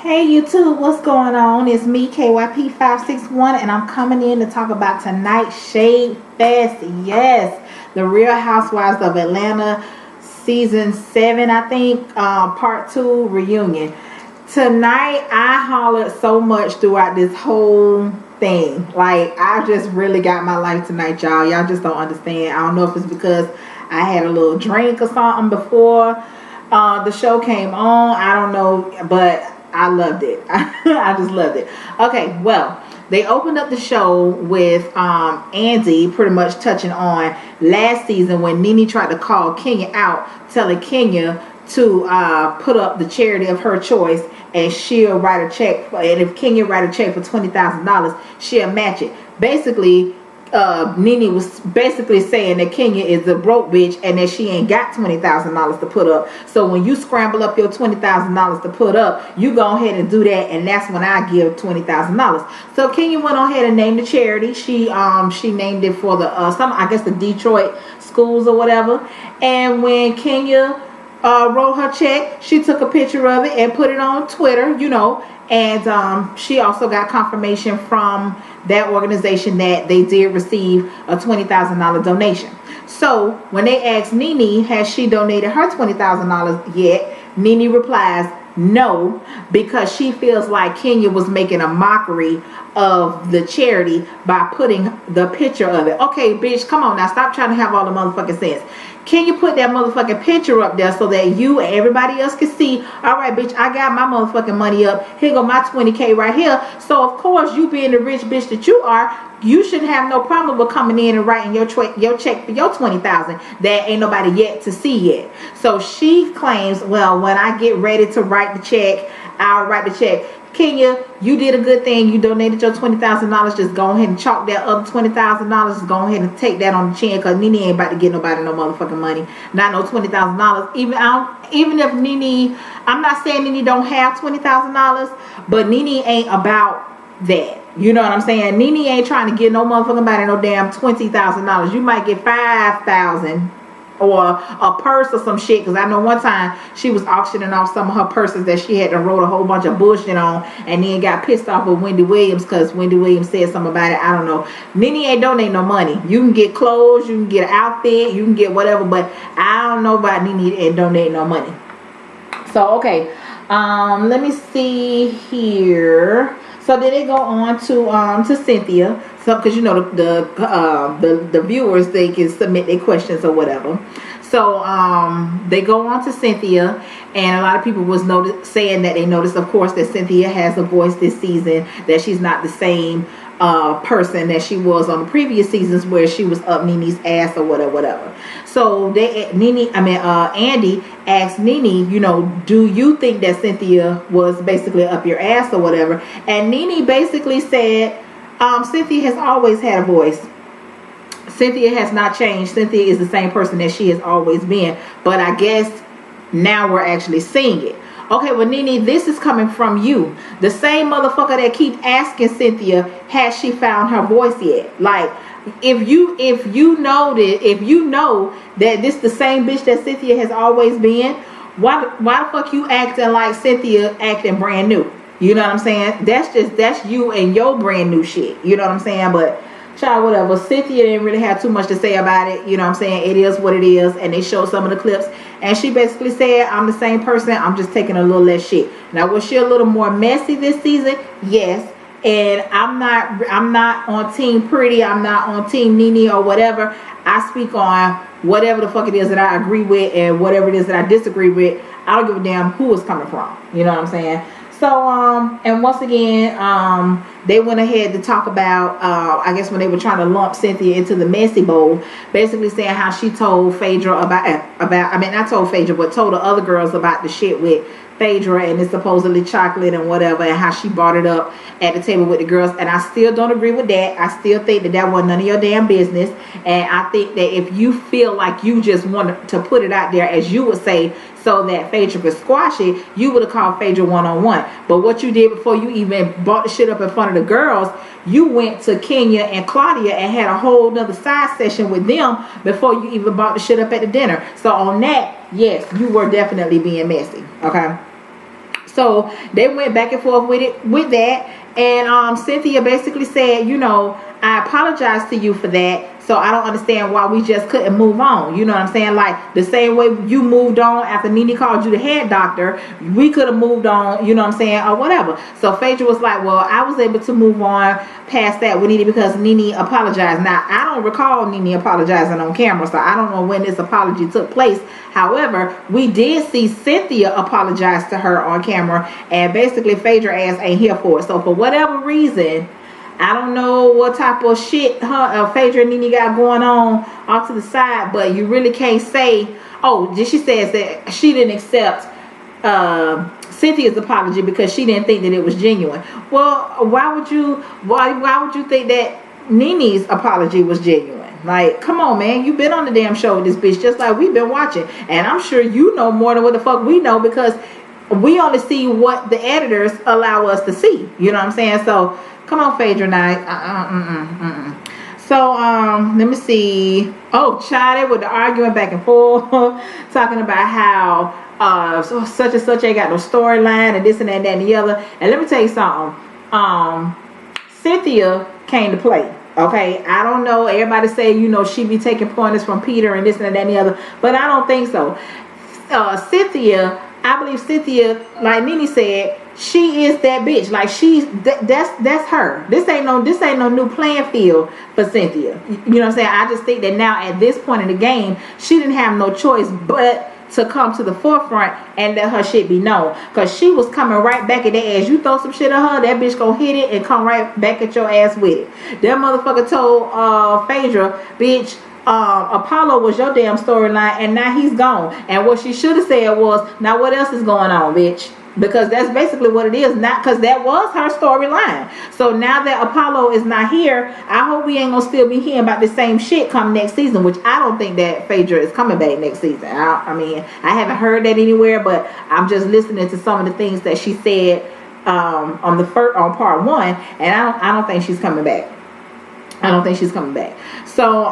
Hey YouTube, what's going on? It's me, KYP561, and I'm coming in to talk about tonight's Shade Fest. Yes, the Real Housewives of Atlanta season 7, I think, part 2 reunion. Tonight, I hollered so much throughout this whole thing. Like, I just really got my life tonight, y'all. Y'all just don't understand. I don't know if it's because I had a little drink or something before the show came on. I don't know, but I loved it. I just loved it. Okay, well, they opened up the show with Andy pretty much touching on last season when Nene tried to call Kenya out, telling Kenya to put up the charity of her choice and she'll write a check. And if Kenya write a check for $20,000, she'll match it. Basically, Nene was basically saying that Kenya is a broke bitch and that she ain't got $20,000 to put up. So when you scramble up your $20,000 to put up, you go ahead and do that, and that's when I give $20,000. So Kenya went on ahead and named the charity. She named it for the I guess the Detroit schools or whatever. And when Kenya wrote her check, she took a picture of it and put it on Twitter, you know. And she also got confirmation from that organization that they did receive a $20,000 donation. So when they asked Nene, has she donated her $20,000 yet? Nene replies, no, because she feels like Kenya was making a mockery of the charity by putting the picture of it. Okay, bitch, come on now. Stop trying to have all the motherfucking sense. Can you put that motherfucking picture up there so that you and everybody else can see, all right, bitch, I got my motherfucking money up. Here go my 20K right here. So, of course, you being the rich bitch that you are, you shouldn't have no problem with coming in and writing your check for your $20,000 that ain't nobody yet to see yet. So she claims, well, when I get ready to write the check, I'll write the check. Kenya, you did a good thing. You donated your $20,000. Just go ahead and chalk that other $20,000. Just go ahead and take that on the chin, because Nene ain't about to get nobody no motherfucking money. Not no $20,000. Even if Nene, I'm not saying Nene don't have $20,000, but Nene ain't about that. You know what I'm saying? Nene ain't trying to get no motherfucking body no damn $20,000. You might get $5,000. Or a purse or some shit, because I know one time she was auctioning off some of her purses that she had to wrote a whole bunch of bullshit on, and then got pissed off with Wendy Williams because Wendy Williams said something about it. I don't know. Nene ain't donate no money. You can get clothes, you can get an outfit, you can get whatever, but I don't know about Nene and donate no money. So okay, let me see here. So then they go on to Cynthia. So because you know the viewers, they can submit their questions or whatever. So they go on to Cynthia, and a lot of people was saying that they noticed, of course, that Cynthia has a voice this season, that she's not the same person that she was on the previous seasons where she was up Nene's ass or whatever. So Andy asked Nene, you know, do you think that Cynthia was basically up your ass or whatever? And Nene basically said, Cynthia has always had a voice. Cynthia has not changed. Cynthia is the same person that she has always been, but I guess now we're actually seeing it. Okay, well, Nene, this is coming from you, the same motherfucker that keep asking Cynthia, has she found her voice yet? Like, if you know that this the same bitch that Cynthia has always been, why the fuck you acting like Cynthia acting brand new? You know what I'm saying? That's you and your brand new shit. You know what I'm saying? But child, whatever. Cynthia didn't really have too much to say about it. You know what I'm saying? It is what it is. And they showed some of the clips, and she basically said, I'm the same person, I'm just taking a little less shit. Now, was she a little more messy this season? Yes. And I'm not on team Pretty, I'm not on team Nene or whatever. I speak on whatever the fuck it is that I agree with, and whatever it is that I disagree with. I don't give a damn who it's coming from. You know what I'm saying? So, and once again, they went ahead to talk about, I guess when they were trying to lump Cynthia into the messy bowl, basically saying how she told Phaedra not told Phaedra, but told the other girls about the shit with Phaedra and it's supposedly chocolate and whatever, and how she brought it up at the table with the girls. And I still don't agree with that. I still think that wasn't none of your damn business. And I think that if you feel like you just want to put it out there, as you would say, so that Phaedra could squash it, you would have called Phaedra one-on-one. But what you did before you even brought the shit up in front of the girls, you went to Kenya and Claudia and had a whole nother side session with them before you even brought the shit up at the dinner. So on that, yes, you were definitely being messy. Okay. So they went back and forth with that. And Cynthia basically said, you know, I apologize to you for that. So I don't understand why we just couldn't move on. You know what I'm saying? Like the same way you moved on after Nene called you the head doctor, we could have moved on, you know what I'm saying, or whatever. So Phaedra was like, well, I was able to move on past that with Nene because Nene apologized. Now, I don't recall Nene apologizing on camera, so I don't know when this apology took place. However, we did see Cynthia apologize to her on camera, and basically Phaedra ass ain't here for it. So for whatever reason, I don't know what type of shit Phaedra and Nene got going on off to the side, but you really can't say. Oh, she says that she didn't accept Cynthia's apology because she didn't think that it was genuine. Well, why would you think that Nene's apology was genuine? Like, come on, man, you've been on the damn show with this bitch just like we've been watching, and I'm sure you know more than what the fuck we know because we only see what the editors allow us to see. You know what I'm saying? So come on, Phaedra Knight. So let me see. Oh, child, with the argument back and forth, talking about how such and such ain't got no storyline and this and that and that and the other. And let me tell you something. Cynthia came to play. Okay, I don't know. Everybody say, you know, she be taking pointers from Peter and this and that and the other, but I don't think so. Cynthia, I believe Cynthia, like Nene said, she is that bitch. Like that's her. This ain't no new playing field for Cynthia. You know what I'm saying? I just think that now at this point in the game, she didn't have no choice but to come to the forefront and let her shit be known. Cause she was coming right back at their ass. You throw some shit at her, that bitch gonna hit it and come right back at your ass with it. That motherfucker told Phaedra, bitch, Apollo was your damn storyline and now he's gone. And what she should have said was, now what else is going on, bitch? Because that's basically what it is. Not because that was her storyline. So now that Apollo is not here, I hope we ain't gonna still be hearing about the same shit come next season, which I don't think that Phaedra is coming back next season. I mean, I haven't heard that anywhere, but I'm just listening to some of the things that she said on part one, and I don't think she's coming back. I don't think she's coming back. So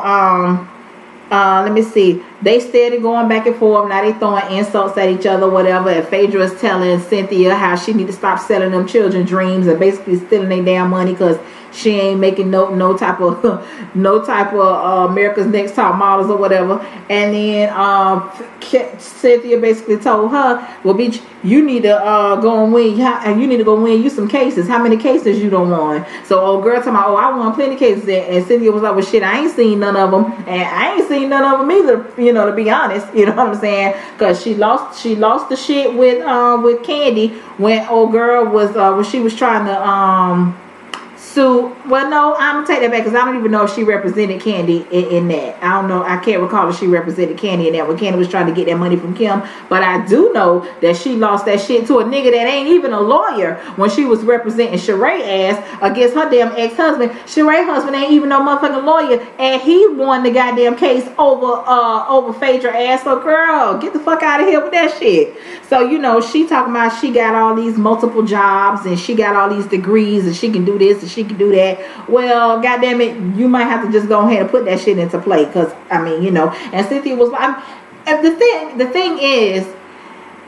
let me see. They steady going back and forth. Now they throwing insults at each other, whatever. And Phaedra is telling Cynthia how she need to stop selling them children dreams and basically stealing their damn money because she ain't making no type of America's Next Top Models or whatever. And then Cynthia basically told her, well, bitch, you need to go and win. You need to go win you some cases. How many cases you don't won? So old girl talking about, oh, I won plenty of cases. And Cynthia was like, well, shit, I ain't seen none of them, and I ain't seen none of them either. You know, to be honest, you know what I'm saying? Because she lost the shit with Candy when old girl was when she was trying to sue. Well, no, I'm gonna take that back because I don't even know if she represented Candy in that. I don't know. I can't recall if she represented Candy in that when Candy was trying to get that money from Kim. But I do know that she lost that shit to a nigga that ain't even a lawyer when she was representing Sheree ass against her damn ex-husband. Sheree husband ain't even no motherfucking lawyer, and he won the goddamn case over Phaedra ass. So girl, get the fuck out of here with that shit. So you know, she talking about she got all these multiple jobs and she got all these degrees and she can do this and she can do that. Well, goddamn it, you might have to just go ahead and put that shit into play, because I mean, you know. And Cynthia was like, the thing is,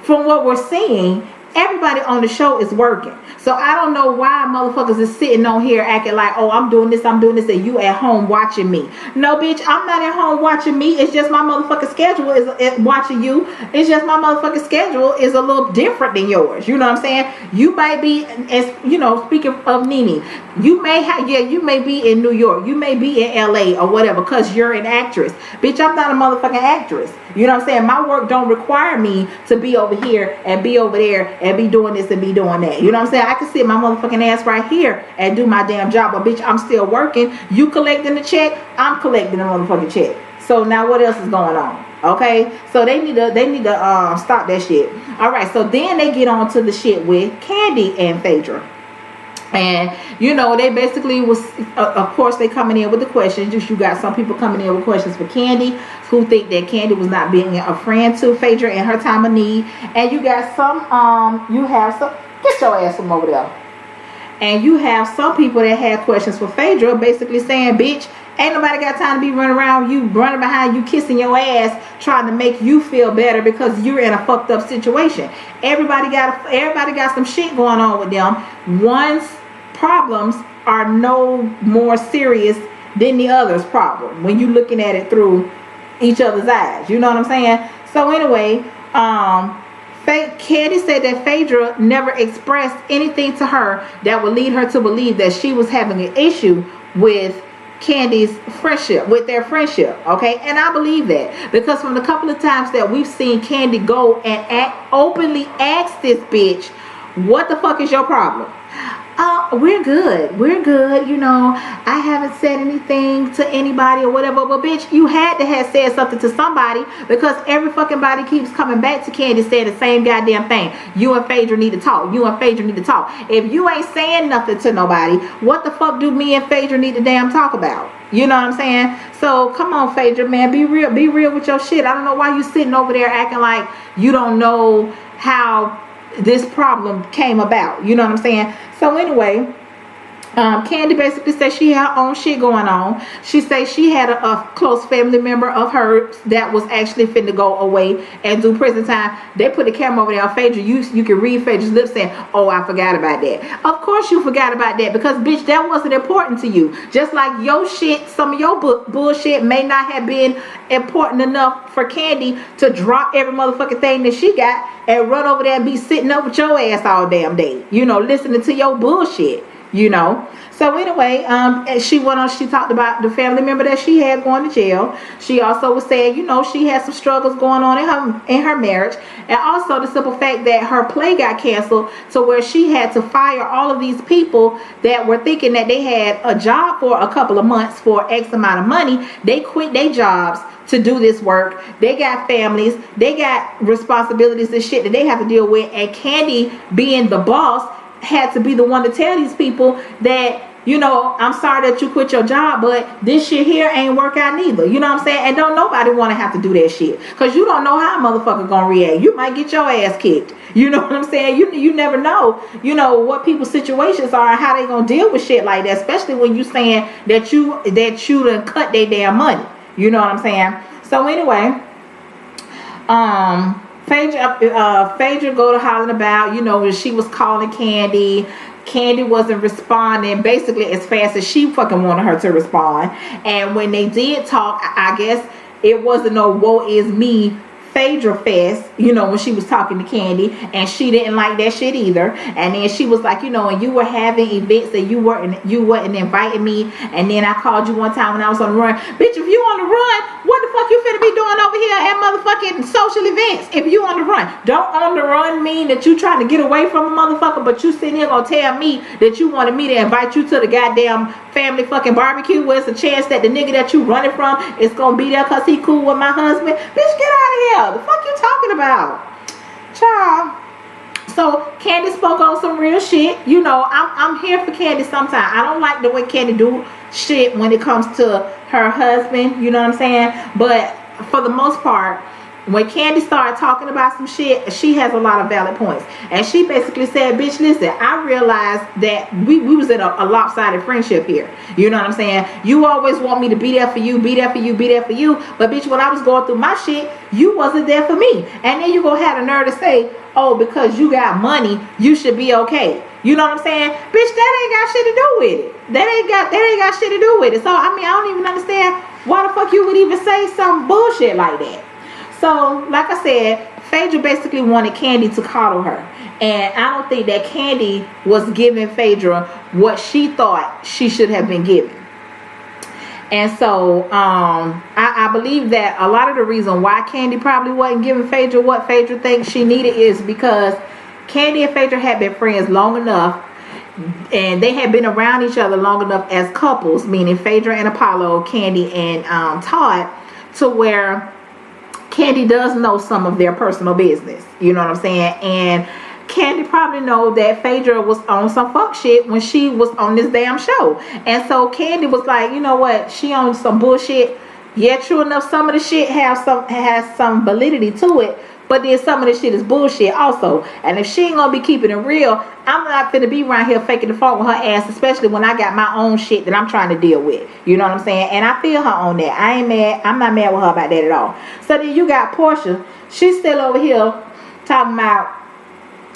from what we're seeing, everybody on the show is working. So I don't know why motherfuckers is sitting on here acting like, oh, I'm doing this, and you at home watching me. No, bitch, I'm not at home watching me. It's just my motherfucking schedule is watching you. It's just my motherfucking schedule is a little different than yours. You know what I'm saying? You might be, as you know, speaking of Nene, you may be in New York. You may be in LA or whatever because you're an actress. Bitch, I'm not a motherfucking actress. You know what I'm saying? My work don't require me to be over here and be over there and be doing this and be doing that. You know what I'm saying? I can sit my motherfucking ass right here and do my damn job, but bitch, I'm still working. You collecting the check, I'm collecting the motherfucking check. So now what else is going on? Okay, so they need to stop that shit. All right, so then they get on to the shit with Candy and Phaedra. And you know, they basically was of course they coming in with the questions. Just you got some people coming in with questions for Candy who think that Candy was not being a friend to Phaedra in her time of need, and you got some you have some, get your ass from over there. And you have some people that had questions for Phaedra, basically saying, bitch, ain't nobody got time to be running around you, running behind you, kissing your ass, trying to make you feel better because you're in a fucked up situation. Everybody got some shit going on with them. One's problems are no more serious than the other's problem when you're looking at it through each other's eyes. You know what I'm saying? So anyway, Kandi said that Phaedra never expressed anything to her that would lead her to believe that she was having an issue with Kandi's friendship, with their friendship. Okay, and I believe that because from the couple of times that we've seen Kandi go and openly ask this bitch, what the fuck is your problem? We're good, you know, I haven't said anything to anybody or whatever, but bitch, you had to have said something to somebody, because every fucking body keeps coming back to Kandi saying the same goddamn thing. You and Phaedra need to talk. You and Phaedra need to talk. If you ain't saying nothing to nobody, what the fuck do me and Phaedra need to damn talk about? You know what I'm saying? So come on, Phaedra, man, be real with your shit. I don't know why you sitting over there acting like you don't know how this problem came about. You know what I'm saying? So anyway, Kandi basically said she had her own shit going on. She said she had a close family member of hers that was actually finna go away and do prison time. They put the camera over there on Phaedra. You can read Phaedra's lips saying, oh, I forgot about that. Of course you forgot about that, because bitch, that wasn't important to you. Just like your shit, some of your bullshit may not have been important enough for Kandi to drop every motherfucking thing that she got and run over there and be sitting up with your ass all damn day, you know, listening to your bullshit. You know, so anyway, she went on, she talked about the family member that she had going to jail. She also was saying, you know, she had some struggles going on in her marriage, and also the simple fact that her play got canceled, to where she had to fire all of these people that were thinking that they had a job for a couple of months for X amount of money. They quit their jobs to do this work. They got families, they got responsibilities and shit that they have to deal with, and Kandi, being the boss, had to be the one to tell these people that, you know, I'm sorry that you quit your job, but this shit here ain't work out neither. You know what I'm saying? And don't nobody want to have to do that shit, because you don't know how a motherfucker gonna react. You might get your ass kicked. You know what I'm saying? You never know, you know, what people's situations are and how they gonna deal with shit like that, especially when you saying that you done cut their damn money. You know what I'm saying? So anyway, Phaedra go to hollering about, you know, when she was calling Kandi. Kandi wasn't responding basically as fast as she fucking wanted her to respond. And when they did talk, I guess it wasn't no woe is me Phaedra fest, you know, when she was talking to Kandi, and she didn't like that shit either. And then she was like, you know, and you were having events that you wasn't inviting me, and then I called you one time when I was on the run. Bitch, if you on the run, what the fuck you finna be doing over here at motherfucking social events? If you on the run, don't on the run mean that you trying to get away from a motherfucker, but you sitting here gonna tell me that you wanted me to invite you to the goddamn family fucking barbecue, where it's a chance that the nigga that you running from is gonna be there because he cool with my husband. Bitch, get out of here. The fuck you talking about, child? So Kandi spoke on some real shit. You know, I'm here for Kandi sometimes. I don't like the way Kandi do shit when it comes to her husband, you know what I'm saying? But for the most part, when Kandi started talking about some shit, she has a lot of valid points. And she basically said, bitch, listen, I realized that we was in a lopsided friendship here. You know what I'm saying? You always want me to be there for you, be there for you, be there for you. But bitch, when I was going through my shit, you wasn't there for me. And then you gonna have the nerve to say, oh, because you got money, you should be okay. You know what I'm saying? Bitch, that ain't got shit to do with it. That ain't got shit to do with it. So, I mean, I don't even understand why the fuck you would even say some bullshit like that. So, like I said, Phaedra basically wanted Kandi to coddle her. And I don't think that Kandi was giving Phaedra what she thought she should have been given. And so, I believe that a lot of the reason why Kandi probably wasn't giving Phaedra what Phaedra thinks she needed is because Kandi and Phaedra had been friends long enough, and they had been around each other long enough as couples, meaning Phaedra and Apollo, Kandi and Todd, to where Kandi does know some of their personal business. You know what I'm saying? And Kandi probably know that Phaedra was on some fuck shit when she was on this damn show. And so Kandi was like, you know what? She on some bullshit. Yeah, true enough, some of the shit has some validity to it. But then some of this shit is bullshit also. And if she ain't gonna be keeping it real, I'm not finna be around here faking the phone with her ass, especially when I got my own shit that I'm trying to deal with. You know what I'm saying? And I feel her on that. I ain't mad. I'm not mad with her about that at all. So then you got Portia. She's still over here talking about,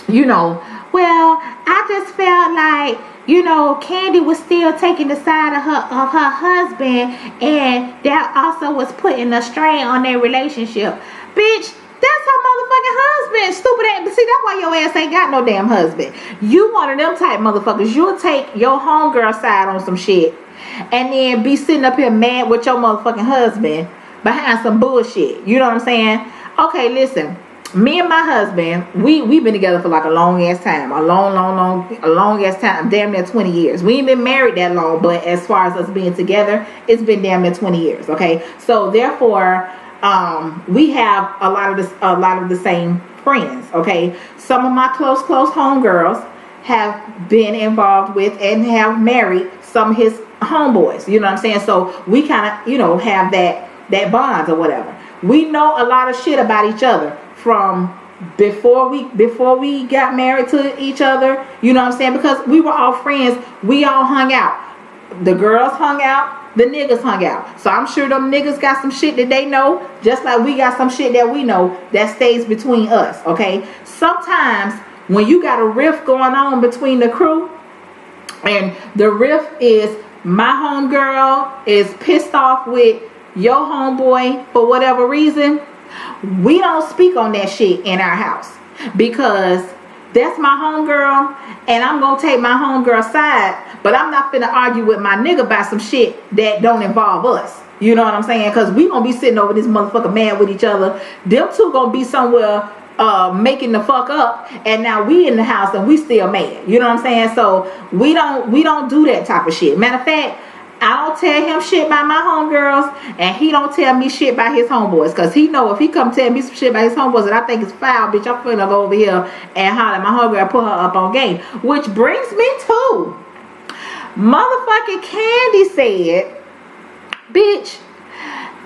you know, well, I just felt like, you know, Candy was still taking the side of her husband, and that also was putting a strain on their relationship. Bitch, that's her motherfucking husband. Stupid ass. But see, that's why your ass ain't got no damn husband. You one of them type motherfuckers. You'll take your homegirl side on some shit and then be sitting up here mad with your motherfucking husband behind some bullshit. You know what I'm saying? Okay, listen. Me and my husband, we've been together for like a long ass time. A long ass time. Damn near 20 years. We ain't been married that long, but as far as us being together, it's been damn near 20 years. Okay, so therefore, we have a lot of the same friends. Okay, some of my close homegirls have been involved with and have married some of his homeboys. You know what I'm saying? So we kind of, you know, have that bonds or whatever. We know a lot of shit about each other from before we got married to each other. You know what I'm saying? Because we were all friends. We all hung out. The girls hung out. The niggas hung out. So I'm sure them niggas got some shit that they know, just like we got some shit that we know that stays between us. Okay? Sometimes when you got a rift going on between the crew, and the rift is my homegirl is pissed off with your homeboy for whatever reason, we don't speak on that shit in our house, because that's my homegirl and I'm gonna take my homegirl side, but I'm not finna argue with my nigga about some shit that don't involve us. You know what I'm saying? Because we gonna be sitting over this motherfucker mad with each other. Them two gonna be somewhere making the fuck up, and now we in the house and we still mad. You know what I'm saying? So we don't do that type of shit. Matter of fact, I don't tell him shit by my homegirls, and he don't tell me shit by his homeboys. Because he know if he come tell me some shit by his homeboys and I think it's foul, bitch, I'm finna go over here and holler at my homegirl, put her up on game. Which brings me to motherfucking Candy said, bitch,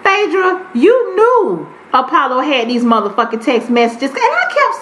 Phaedra, you knew Apollo had these motherfucking text messages. And I kept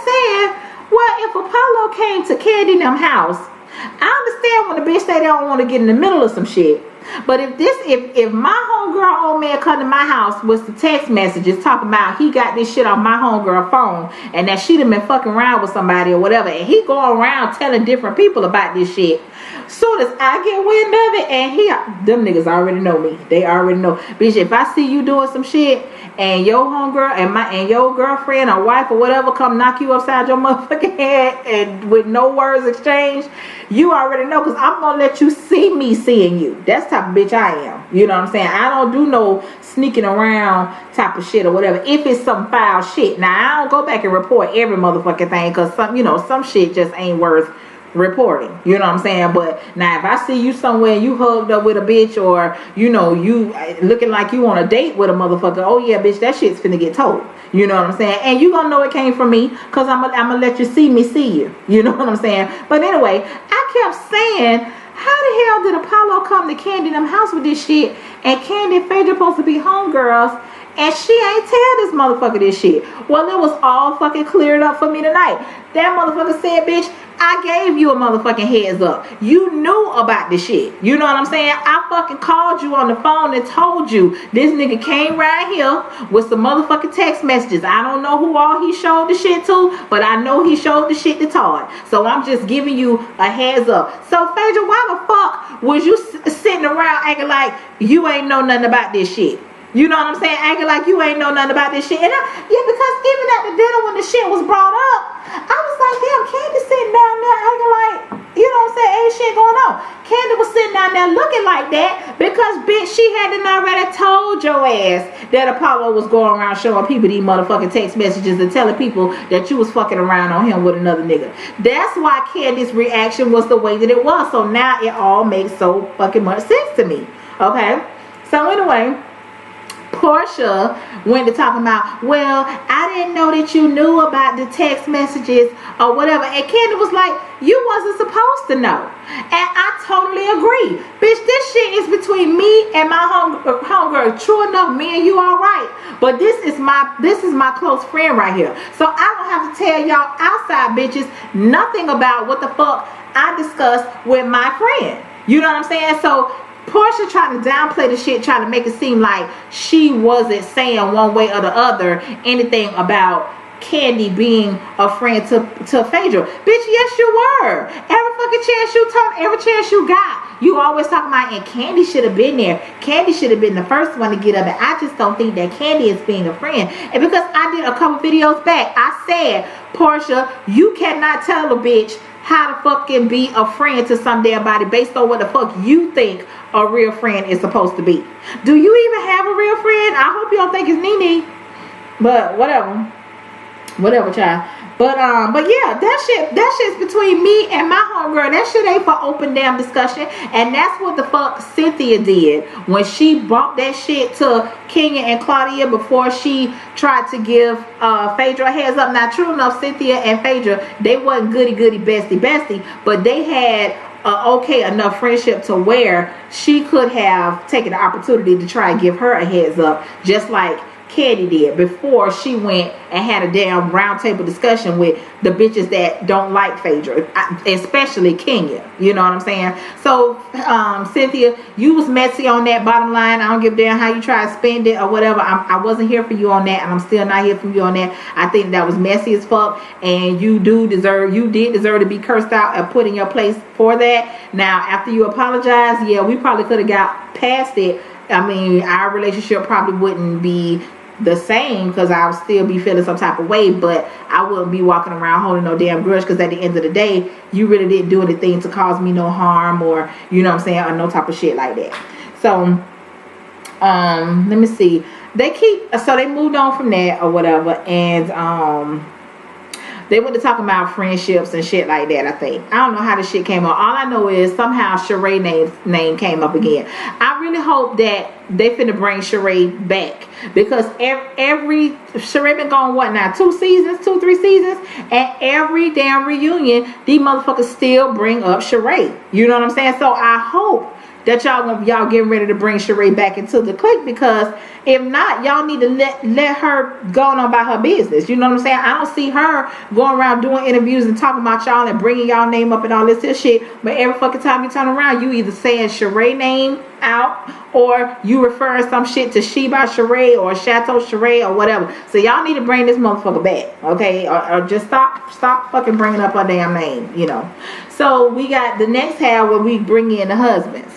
saying, well, if Apollo came to Candy in them house, I understand when the bitch say they don't want to get in the middle of some shit. But if my homegirl old man come to my house with some text messages talking about he got this shit on my homegirl phone and that she done been fucking around with somebody or whatever, and he going around telling different people about this shit, soon as I get wind of it, and them niggas already know me. They already know. Bitch, if I see you doing some shit and your homegirl and your girlfriend or wife or whatever come knock you upside your motherfucking head and with no words exchanged, you already know, because I'm gonna let you see me seeing you. That's the type of bitch I am. You know what I'm saying? I don't do no sneaking around type of shit or whatever. If it's some foul shit. Now, I don't go back and report every motherfucking thing, because some shit just ain't worth reporting. You know what I'm saying? But now if I see you somewhere and you hugged up with a bitch, or you looking like you on a date with a motherfucker, oh yeah, bitch, that shit's finna get told. You know what I'm saying? And you gonna know it came from me, because I'm gonna let you see me see you. You know what I'm saying? But anyway, I kept saying, how the hell did Apollo come to Candy in them house with this shit, and Candy and Phaedra supposed to be homegirls, and she ain't tell this motherfucker this shit? Well, it was all fucking cleared up for me tonight. That motherfucker said, bitch, I gave you a motherfucking heads up. You knew about this shit. You know what I'm saying? I fucking called you on the phone and told you this nigga came right here with some motherfucking text messages. I don't know who all he showed the shit to, but I know he showed the shit to Todd. So I'm just giving you a heads up. So Phaedra, why the fuck was you sitting around acting like you ain't know nothing about this shit? You know what I'm saying? Acting like you ain't know nothing about this shit. And because even at the dinner when the shit was brought up, I was like, damn, Candy sitting down there acting like, you know what I'm saying, ain't shit going on. Candy was sitting down there looking like that because, bitch, she had already told your ass that Apollo was going around showing people these motherfucking text messages and telling people that you was fucking around on him with another nigga. That's why Candy's reaction was the way that it was. So now it all makes so fucking much sense to me. Okay? So anyway, Portia went to talking about, well, I didn't know that you knew about the text messages or whatever. And Candy was like, you wasn't supposed to know. And I totally agree. Bitch, this shit is between me and my homegirl. True enough, me and you all right. But this is my close friend right here. So I don't have to tell y'all outside bitches nothing about what the fuck I discussed with my friend. You know what I'm saying? So Portia trying to downplay the shit, trying to make it seem like she wasn't saying one way or the other anything about Candy being a friend to Phaedra. Bitch, yes you were. Every fucking chance you talk, every chance you got, you always talking about, and Candy should have been there. Candy should have been the first one to get up. And I just don't think that Candy is being a friend. And because I did a couple videos back, I said, Portia, you cannot tell a bitch how to fucking be a friend to some damn body based on what the fuck you think a real friend is supposed to be. Do you even have a real friend? I hope you don't think it's Nene. But whatever, child. But yeah, that shit's between me and my homegirl. That shit ain't for open damn discussion. And that's what the fuck Cynthia did when she brought that shit to Kenya and Claudia before she tried to give Phaedra a heads up. Now, true enough, Cynthia and Phaedra, they wasn't goody bestie, but they had okay enough friendship to where she could have taken the opportunity to try and give her a heads up, just like Candy did before she went and had a damn round table discussion with the bitches that don't like Phaedra, especially Kenya. You know what I'm saying? So Cynthia, you was messy on that. Bottom line, I don't give a damn how you try to spend it or whatever. I wasn't here for you on that, and I'm still not here for you on that. I think that was messy as fuck, and you did deserve to be cursed out and put in your place for that. Now, after you apologize, yeah, we probably could have got past it. I mean, our relationship probably wouldn't be the same because I would still be feeling some type of way, but I wouldn't be walking around holding no damn grudge, because at the end of the day, you really didn't do anything to cause me no harm, or you know what I'm saying, or no type of shit like that. So let me see, so they moved on from that or whatever, and they went to talking about friendships and shit like that, I think. I don't know how this shit came up. All I know is somehow Sheree name came up again. I really hope that they finna bring Sheree back, because every Sheree been gone, what now, 3 seasons, and every damn reunion, these motherfuckers still bring up Sheree. You know what I'm saying? So I hope that y'all getting ready to bring Sheree back into the clique, because if not, y'all need to let her go on about her business. You know what I'm saying? I don't see her going around doing interviews and talking about y'all and bringing y'all name up and all this shit. But every fucking time you turn around, you either saying Sheree name out, or you referring some shit to Sheba Sheree or Chateau Sheree or whatever. So y'all need to bring this motherfucker back, okay? Or just stop fucking bringing up her damn name, you know. So we got the next half where we bring in the husbands.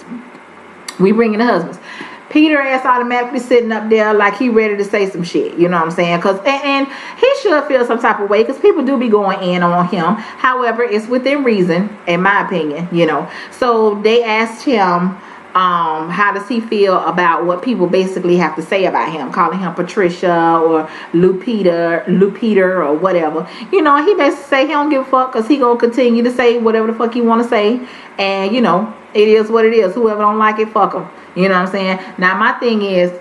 Peter ass automatically sitting up there like he ready to say some shit, you know what I'm saying? Cause and he should feel some type of way, because people do be going in on him. However, it's within reason, in my opinion, you know. So they asked him, how does he feel about what people basically have to say about him, calling him Patricia or Lupita or whatever, you know. He basically say he don't give a fuck, because he gonna continue to say whatever the fuck he want to say, and you know, it is what it is. Whoever don't like it, fuck them. You know what I'm saying? Now my thing is,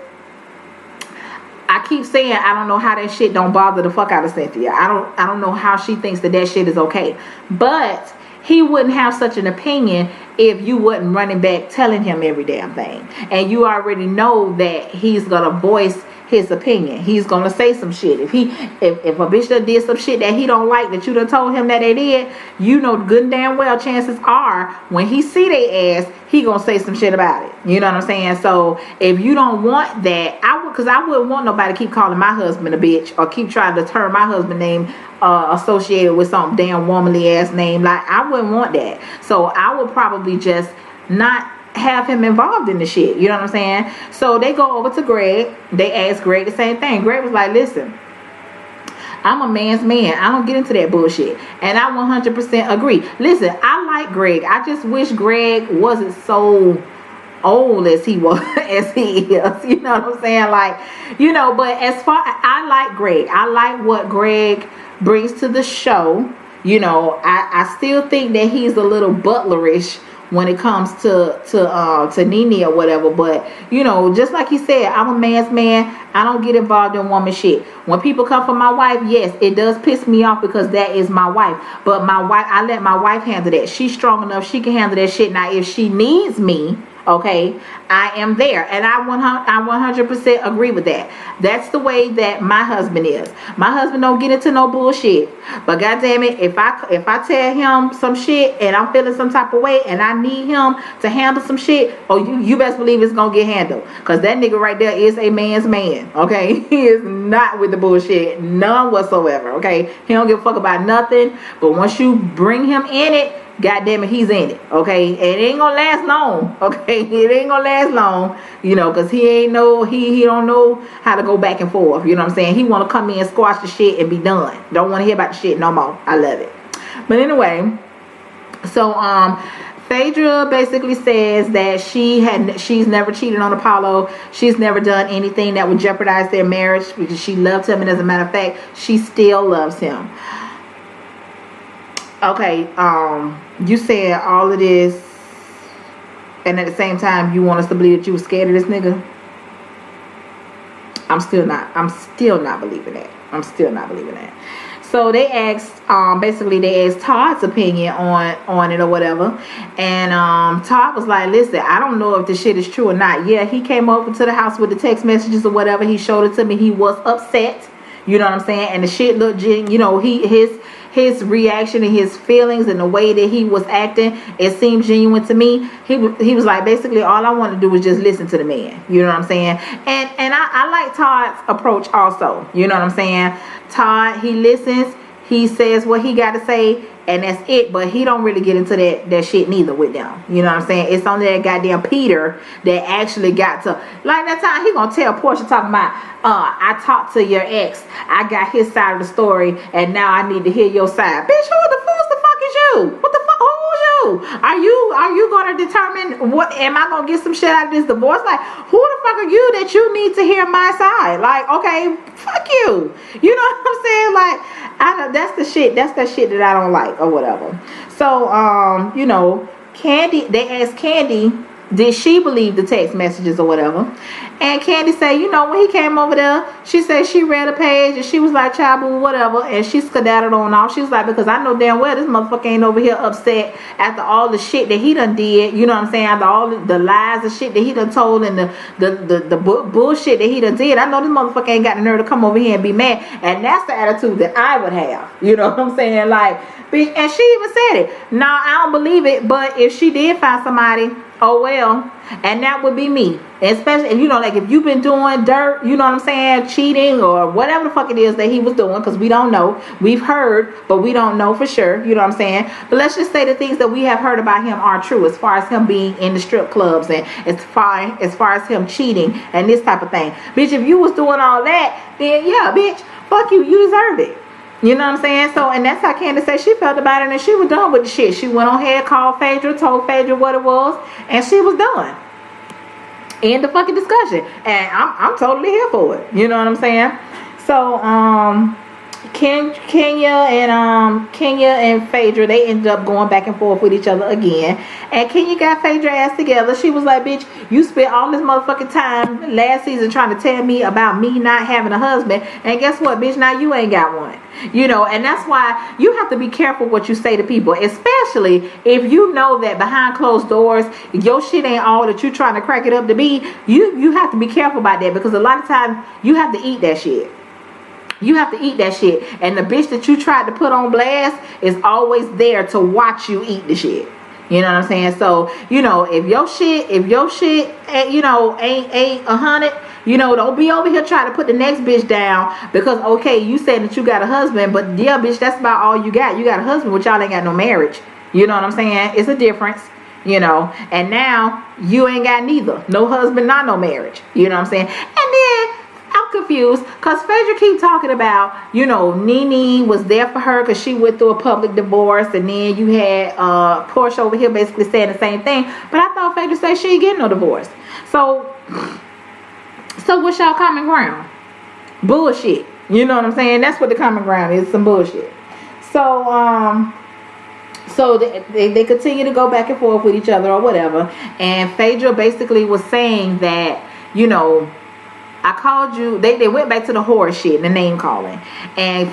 I keep saying I don't know how that shit don't bother the fuck out of Cynthia. I don't know how she thinks that shit is okay. But he wouldn't have such an opinion if you wasn't running back telling him every damn thing. And you already know that he's gonna voice his opinion. He's gonna say some shit. If a bitch done did some shit that he don't like, that you done told him that they did, you know good and damn well chances are when he see they ass, he gonna say some shit about it. You know what I'm saying? So if you don't want that, because I wouldn't want nobody to keep calling my husband a bitch, or keep trying to turn my husband name associated with some damn womanly ass name. Like, I wouldn't want that. So I would probably just not have him involved in the shit. You know what I'm saying? So they go over to Greg. They ask Greg the same thing. Greg was like, listen, I'm a man's man. I don't get into that bullshit. And I 100% agree. Listen, I like Greg. I just wish Greg wasn't so old as he was, as he is. You know what I'm saying? Like, you know, but as far, I like Greg. I like what Greg brings to the show. You know, I still think that he's a little butlerish when it comes to Nene or whatever. But you know, just like he said, I'm a man's man. I don't get involved in woman shit. When people come for my wife, yes, it does piss me off because that is my wife. But my wife, I let my wife handle that. She's strong enough. She can handle that shit. Now, if she needs me, okay, I am there, and I 100% agree with that. That's the way that my husband is. My husband don't get into no bullshit. But goddamn it, if I tell him some shit and I'm feeling some type of way and I need him to handle some shit, oh, you best believe it's gonna get handled. Cause that nigga right there is a man's man. Okay, he is not with the bullshit, none whatsoever. Okay, he don't give a fuck about nothing. But once you bring him in it, God damn it, he's in it, okay? And it ain't gonna last long, okay? It ain't gonna last long, you know, because he don't know how to go back and forth, you know what I'm saying? He want to come in, squash the shit, and be done. Don't want to hear about the shit no more. I love it. But anyway, so Phaedra basically says that she's never cheated on Apollo. She's never done anything that would jeopardize their marriage because she loved him, and as a matter of fact, she still loves him. Okay, you said all of this, and at the same time, you want us to believe that you were scared of this nigga? I'm still not believing that. I'm still not believing that. So they asked, basically they asked Todd's opinion on it or whatever, and Todd was like, listen, I don't know if this shit is true or not. Yeah, he came over to the house with the text messages or whatever. He showed it to me. He was upset. You know what I'm saying? And the shit looked, you know, his reaction and his feelings and the way that he was acting, it seemed genuine to me. He was like, basically, all I want to do is just listen to the man. You know what I'm saying? And I like Todd's approach also. You know what I'm saying? Todd, he listens. He says what he got to say, and that's it. But he don't really get into that shit neither with them. You know what I'm saying? It's only that goddamn Peter that actually got to, like that time he gonna tell Portia talking about, I talked to your ex. I got his side of the story, and now I need to hear your side. Bitch, who the fuck is you? What the fuck? Who's you? Are you gonna determine what? Am I gonna get some shit out of this divorce? Like, who the fuck are you that you need to hear my side? Like, okay, fuck you. You know what I'm saying? Like, that's the shit. That's that shit that I don't like or whatever. So, you know, Candy. They asked Candy, did she believe the text messages or whatever? And Candy said, you know, when he came over there, she said she read a page and she was like, child, whatever, and she skedaddled on off. She was like, because I know damn well this motherfucker ain't over here upset after all the shit that he done did. You know what I'm saying? After all the lies and shit that he done told and the bullshit that he done did. I know this motherfucker ain't got the nerve to come over here and be mad. And that's the attitude that I would have. You know what I'm saying? Like, bitch, and she even said it. No, I don't believe it, but if she did find somebody, oh well, and that would be me. Especially, you know, like if you've been doing dirt, you know what I'm saying, cheating or whatever the fuck it is that he was doing, because we don't know. We've heard, but we don't know for sure, you know what I'm saying. But let's just say the things that we have heard about him are true, as far as him being in the strip clubs and as far as him cheating and this type of thing. Bitch, if you was doing all that, then yeah, bitch, fuck you, you deserve it. You know what I'm saying? So, and that's how Candace said she felt about it, and she was done with the shit. She went on ahead, called Phaedra, told Phaedra what it was, and she was done. End the fucking discussion. And I'm totally here for it. You know what I'm saying? So, Kenya and Phaedra, they ended up going back and forth with each other again. And Kenya got Phaedra ass together. She was like, bitch, you spent all this motherfucking time last season trying to tell me about me not having a husband. And guess what, bitch? Now you ain't got one. You know, and that's why you have to be careful what you say to people, especially if you know that behind closed doors your shit ain't all that you're trying to crack it up to be. You have to be careful about that, because a lot of times you have to eat that shit. You have to eat that shit, and the bitch that you tried to put on blast is always there to watch you eat the shit. You know what I'm saying? So, you know, if your shit, you know, ain't 100, you know, don't be over here trying to put the next bitch down because, okay, you said that you got a husband, but yeah, bitch, that's about all you got. You got a husband, but y'all ain't got no marriage. You know what I'm saying? It's a difference, you know, and now you ain't got neither. No husband, not no marriage. You know what I'm saying? And then I'm confused because Phaedra keep talking about, you know, Nene was there for her because she went through a public divorce, and then you had Portia over here basically saying the same thing. But I thought Phaedra said she ain't getting no divorce. So what's y'all common ground? Bullshit. You know what I'm saying? That's what the common ground is, some bullshit. So So they continue to go back and forth with each other or whatever. And Phaedra basically was saying that, you know, I called you. They went back to the horror shit, the name calling. And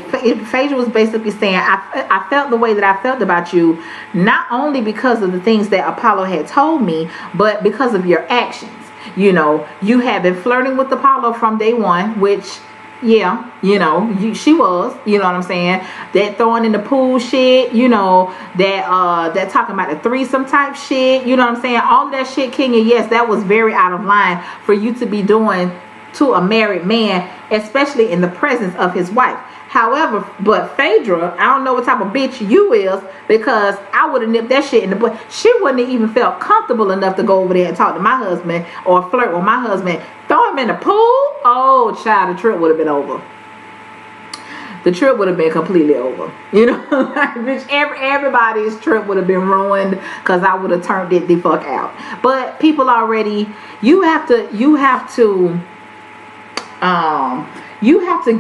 Phaedra was basically saying, I felt the way that I felt about you, not only because of the things that Apollo had told me, but because of your actions. You know, you have been flirting with Apollo from day one, which, yeah, you know, she was, you know what I'm saying? That throwing in the pool shit, you know, that talking about the threesome type shit, you know what I'm saying? All of that shit, Kenya, yes, that was very out of line for you to be doing to a married man, especially in the presence of his wife. However, but Phaedra, I don't know what type of bitch you is, because I would have nipped that shit in the butt. She wouldn't have even felt comfortable enough to go over there and talk to my husband or flirt with my husband. Throw him in the pool? Oh, child, the trip would have been over. The trip would have been completely over. You know, like, bitch, everybody's trip would have been ruined because I would have turned it the fuck out. But people already, you have to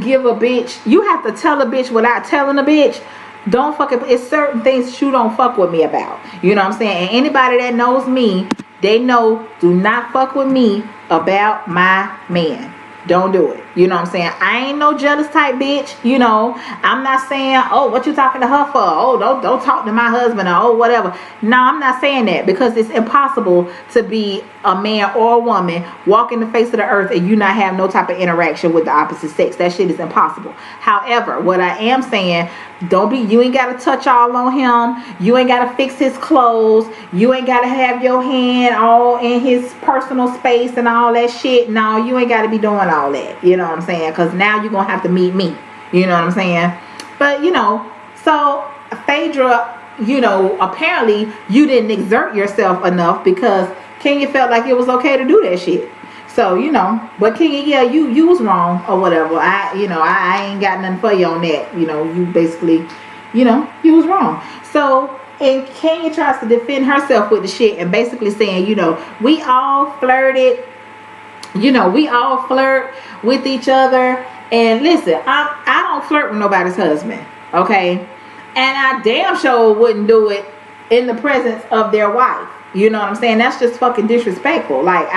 give a bitch, you have to tell a bitch without telling a bitch, don't fucking, it's certain things that you don't fuck with me about. You know what I'm saying? And anybody that knows me, they know, do not fuck with me about my man. Don't do it. You know what I'm saying? I ain't no jealous type bitch. You know, I'm not saying, oh, what you talking to her for? Oh, don't talk to my husband, or oh, whatever. No, I'm not saying that, because it's impossible to be a man or a woman walking the face of the earth and you not have no type of interaction with the opposite sex. That shit is impossible. However, what I am saying, you ain't got to touch all on him. You ain't got to fix his clothes. You ain't got to have your hand all in his personal space and all that shit. No, you ain't got to be doing all that. You know what I'm saying? Because now you're going to have to meet me. You know what I'm saying? But, you know, so Phaedra, you know, apparently you didn't exert yourself enough, because Kenya felt like it was okay to do that shit. So, you know, but Kenya, yeah, you was wrong or whatever. I ain't got nothing for you on that. You know, you basically, you know, you was wrong. So, and Kenya tries to defend herself with the shit and basically saying, you know, we all flirted. You know, we all flirt with each other. And listen, I don't flirt with nobody's husband, okay? And I damn sure wouldn't do it in the presence of their wife. You know what I'm saying? That's just fucking disrespectful. Like,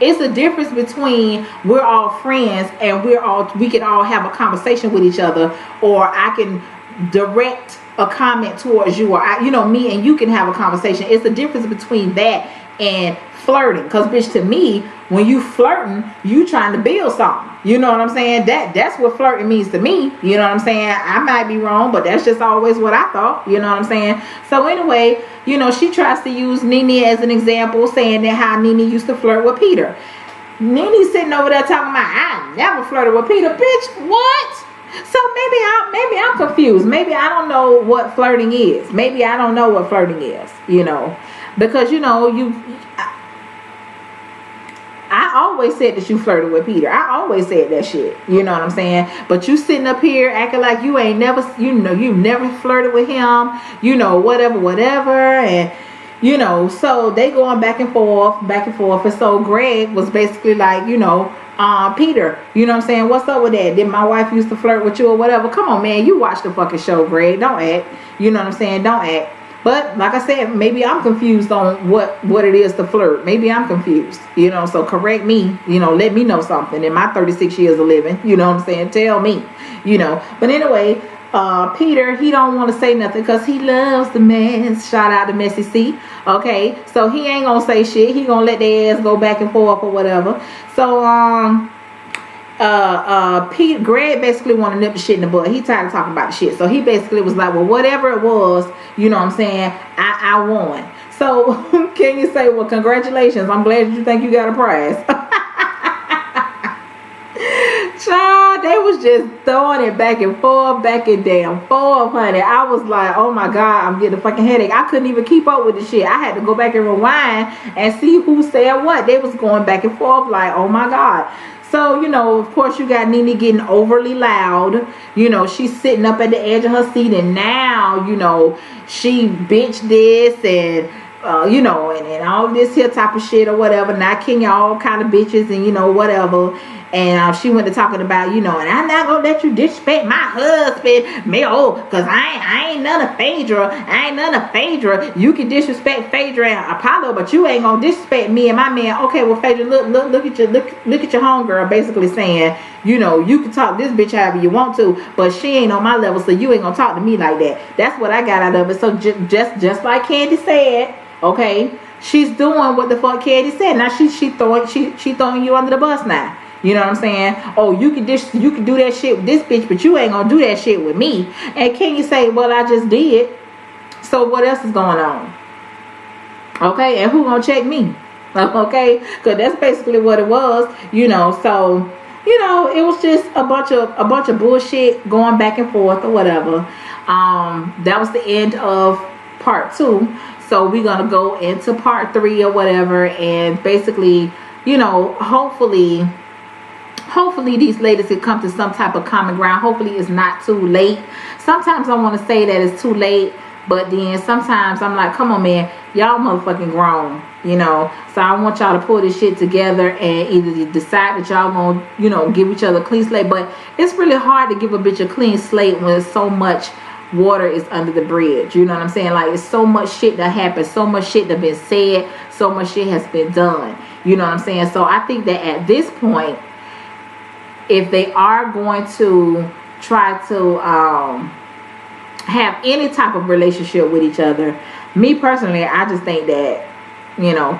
it's a difference between we're all friends and we can all have a conversation with each other, or I can direct a comment towards you, or you know, me and you can have a conversation. It's a difference between that and flirting. Because bitch, to me, when you flirting, you trying to build something. You know what I'm saying? That's what flirting means to me. You know what I'm saying? I might be wrong, but that's just always what I thought. You know what I'm saying? So anyway, you know, she tries to use Nene as an example, saying that how Nene used to flirt with Peter. Nene's sitting over there talking about, I never flirted with Peter. Bitch, what? So maybe I'm confused. Maybe I don't know what flirting is. Maybe I don't know what flirting is, you know, because, you know, I always said that you flirted with Peter. I always said that shit. You know what I'm saying? But you sitting up here acting like you ain't never, you know, you never flirted with him, you know, whatever. And, you know, so they going back and forth. And so Greg was basically like, you know, Peter, you know what I'm saying? What's up with that? Did my wife used to flirt with you or whatever? Come on, man. You watch the fucking show, Greg. Don't act. You know what I'm saying? Don't act. But like I said, maybe I'm confused on what it is to flirt. Maybe I'm confused, you know, so correct me, you know, let me know something in my 36 years of living, you know what I'm saying? Tell me, you know. But anyway, Peter, he don't want to say nothing because he loves the man. Shout out to Messy C. Okay, so he ain't gonna say shit. He gonna let their ass go back and forth or whatever. So Greg basically want to nip the shit in the bud. He tired of talking about the shit. So he basically was like, well, whatever it was, you know what I'm saying, I won. So can you say, well, congratulations, I'm glad you think you got a prize. Child, they was just throwing it back and forth, honey. I was like, oh my God, I'm getting a fucking headache. I couldn't even keep up with the shit. I had to go back and rewind and see who said what. They was going back and forth like, oh my God. So, you know, of course, you got Nene getting overly loud. You know, she's sitting up at the edge of her seat, and now, you know, she bitch this and, you know, and all this here type of shit or whatever. Now Kenya all kind of bitches and, you know, whatever. And she went to talking about, you know, and I'm not gonna let you disrespect my husband, me, cause I ain't none of Phaedra. You can disrespect Phaedra and Apollo, but you ain't gonna disrespect me and my man. Okay, well, Phaedra, look at your homegirl, basically saying, you know, you can talk this bitch however you want to, but she ain't on my level, so you ain't gonna talk to me like that. That's what I got out of it. So just like Candy said, okay, she's doing what the fuck Candy said. Now she throwing you under the bus now. You know what I'm saying? Oh, you can do that shit with this bitch, but you ain't gonna do that shit with me. And can you say, well, I just did. So what else is going on? Okay, and who gonna check me? Okay, because that's basically what it was. You know, so you know, it was just a bunch of bullshit going back and forth or whatever. That was the end of part 2. So we're gonna go into part 3 or whatever, and basically, you know, hopefully these ladies can come to some type of common ground. Hopefully it's not too late. Sometimes I want to say that it's too late, but then sometimes I'm like, come on, man, y'all motherfucking grown, you know. So I want y'all to pull this shit together and either decide that y'all gonna, you know, give each other a clean slate. But it's really hard to give a bitch a clean slate when so much water is under the bridge. You know what I'm saying? Like, it's so much shit that happened, so much shit that been said, so much shit has been done. You know what I'm saying? So I think that at this point, if they are going to try to have any type of relationship with each other, me personally, I just think that, you know,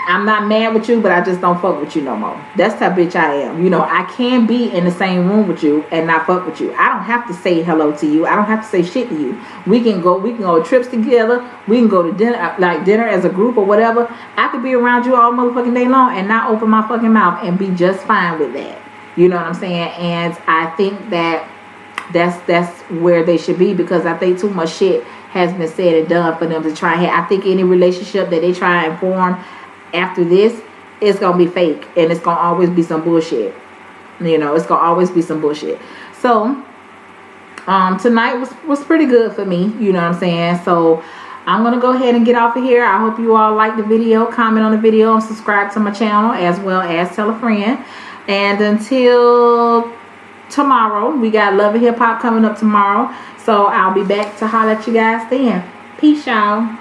I'm not mad with you, but I just don't fuck with you no more. That's the type of bitch I am. You know, I can be in the same room with you and not fuck with you. I don't have to say hello to you. I don't have to say shit to you. We can go on trips together. We can go to dinner, like dinner as a group or whatever. I could be around you all motherfucking day long and not open my fucking mouth and be just fine with that. You know what I'm saying? And I think that that's where they should be, because I think too much shit has been said and done for them to try. I think any relationship that they try and form after this, it's gonna be fake, and it's gonna always be some bullshit. You know, it's gonna always be some bullshit. So tonight was pretty good for me. You know what I'm saying? So I'm gonna go ahead and get off of here. I hope you all like the video, comment on the video, and subscribe to my channel, as well as tell a friend. And until tomorrow, we got Love and Hip Hop coming up tomorrow. So I'll be back to holler at you guys then. Peace, y'all.